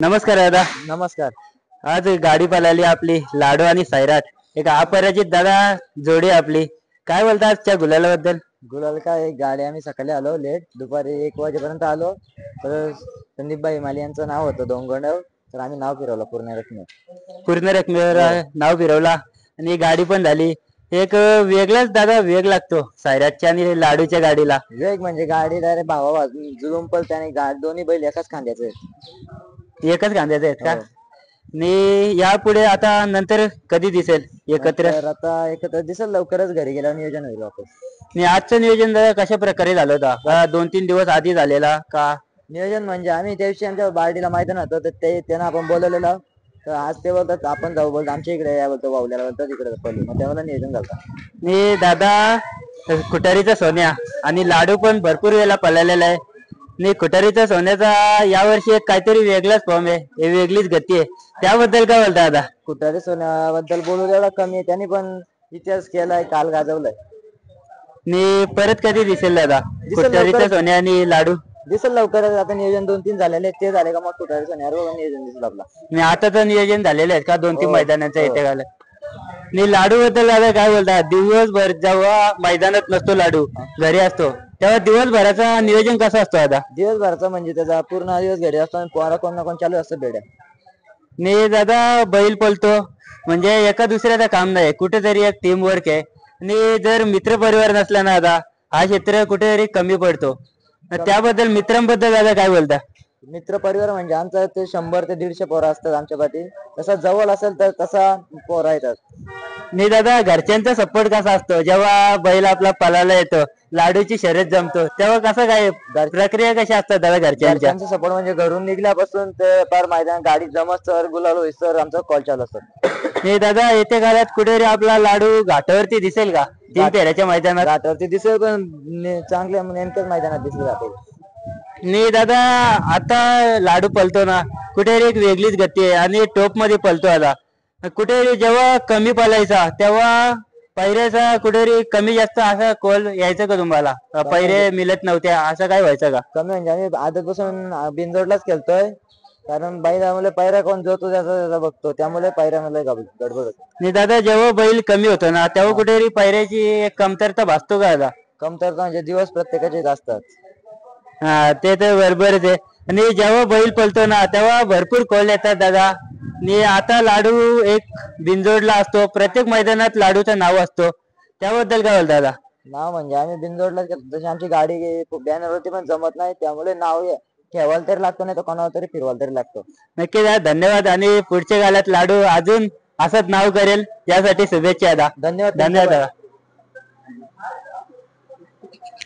नमस्कार दादा. नमस्कार. आज गाडी पळाली आपली लाडू आणि सैराट, एक अपराजित दादा जोडी आपली. काय बोलता आजच्या गुलालाबद्दल? गुलाल काय गाडी आम्ही सकाळी आलो लेट, दुपारी 1 वाजेपर्यंत आलो. तर संदीपबाई माली यांचं नाव होतं डोंगरगाव, तर आम्ही नाव फिरवलं पूर्ण रकमेवर नाव फिरवला आणि गाडी पण झाली. एक वेगळाच दादा वेग लागतो सैराटच्या आणि लाडूच्या गाडीला. वेग म्हणजे गाडी डायरेक्ट भावा जुलूम पळते आणि दोन्ही बैल एकाच खांद्याचे एकच खांद्याचे आहेत का? आणि यापुढे आता नंतर कधी दिसेल एकत्र? आता एकत्र दिसेल लवकरच, घरी गेल्यावर नियोजन होईल वापस. आणि आजचं नियोजन दादा कशा प्रकारे झालं होता? 2-3 दिवस आधी झालेला का? नियोजन म्हणजे आम्ही त्या दिवशी आमच्या बार्डीला मैदान होतं, तर ते त्यांना आपण बोलवलेलं. तर आज ते बोलतात आपण जाऊ, बोलतो आमच्या इकडे या, बोलतो वावल्याला, बोलतो तिकडे पडलो. मग त्यावेळेला नियोजन झालं. मी दादा खुटारीचा सोन्या आणि लाडू पण भरपूर वेळेला पळालेला आहे. आणि खुटारीचा सोन्याचा यावर्षी एक काहीतरी वेगळाच फॉर्म आहे, वेगळीच गती आहे. त्याबद्दल काय बोलता दादा? खुटारी सोन्याबद्दल बोलू एवढा कमी आहे, त्यांनी पण इतिहास केलाय, काल गाजवलाय. आणि परत कधी दिसेल दादा खुटारीचा सोन्या आणि लाडू? दिसेल लवकरच. आता नियोजन 2-3 झालेले, ते झाले का मग खुटारी सोन्यावर नियोजन दिसेल आपला. आणि आता तर नियोजन झालेले आहेत का 2-3 मैदानांचं येते घालत? आणि लाडू बद्दल दादा काय बोलता? दिवसभर जेव्हा मैदानात नसतो लाडू, घरी असतो, तेव्हा दिवसभराचा नियोजन कसं असतो दादा? दिवसभराचा म्हणजे त्याचा पूर्ण दिवस घरी असतो आणि पोरा कोण ना कोण चालू असतं बेड्या. आणि दादा बैल पळतो म्हणजे एका दुसऱ्याचं काम नाही, कुठेतरी एक टीम वर्क आहे. आणि जर मित्र परिवार नसला ना दादा, हा क्षेत्र कुठेतरी कमी पडतो. त्याबद्दल मित्रांबद्दल दादा काय बोलता? मित्र परिवार म्हणजे आमचा ते 100 ते 150 पोरं असतात आमच्या पाठी. तसा जवळ असेल तर तसा पोरं येतात. नाही दादा, घरच्यांचा सपोर्ट कसा असतो जेव्हा बैल आपला पळायला येतो, लाडूची शर्यत जमतो, तेव्हा कसं काय प्रक्रिया कशी असतात दादा घरच्यांच्या? सपोर्ट म्हणजे घरून निघल्यापासून ते पार मैदान गाडी जमत सर गुलाल होई सर आमचा कॉल चालू असतो. नाही दादा, येत्या काळात कुठेतरी आपला लाडू घाटावरती दिसेल का 3 फेऱ्याच्या मैदानात? घाटावरती दिसेल, पण चांगल्या नेमक्याच मैदानात दिसले जाते. नाही दादा, आता लाडू पळतो ना, कुठेतरी एक वेगळीच गती आहे आणि टॉप मध्ये पळतो आता. कुठेतरी जेव्हा कमी पळायचा तेव्हा पैऱ्याचा कुठेतरी कमी जास्त असा कॉल यायचा का तुम्हाला? पैरे मिळत नव्हते असं काय व्हायचं का? कमी म्हणजे आम्ही आधीपासून बिनजोडलाच खेळतोय, कारण बैलामुळे पैरा कोण जो तो त्याचा बघतो, त्यामुळे पैऱ्यामुळे गडबड होते. नाही दादा, जेव्हा बैल कमी होतो ना तेव्हा कुठेतरी पैऱ्याची एक कमतरता भासतो का दादा? कमतरता म्हणजे दिवस प्रत्येकाचे असतात. हा, ते तर बरोबरच आहे. आणि जेव्हा बैल पळतो ना तेव्हा भरपूर कॉल येतात दादा. आणि आता लाडू एक बिनजोडला असतो, प्रत्येक मैदानात लाडूचं नाव असतो, त्याबद्दल काय बोलता दादा? नाव म्हणजे आम्ही बिनजोडलाच घेतो, जशी आमची गाडी बॅनरवरती पण जमत नाही, त्यामुळे नाव ठेवायला तरी लागतो, नाही तर कोणावर तरी फिरवायला तरी लागतो. नक्की दादा, धन्यवाद. आणि पुढच्या काळात लाडू अजून असंच नाव करेल यासाठी शुभेच्छा दादा. धन्यवाद धन्यवाद दादा.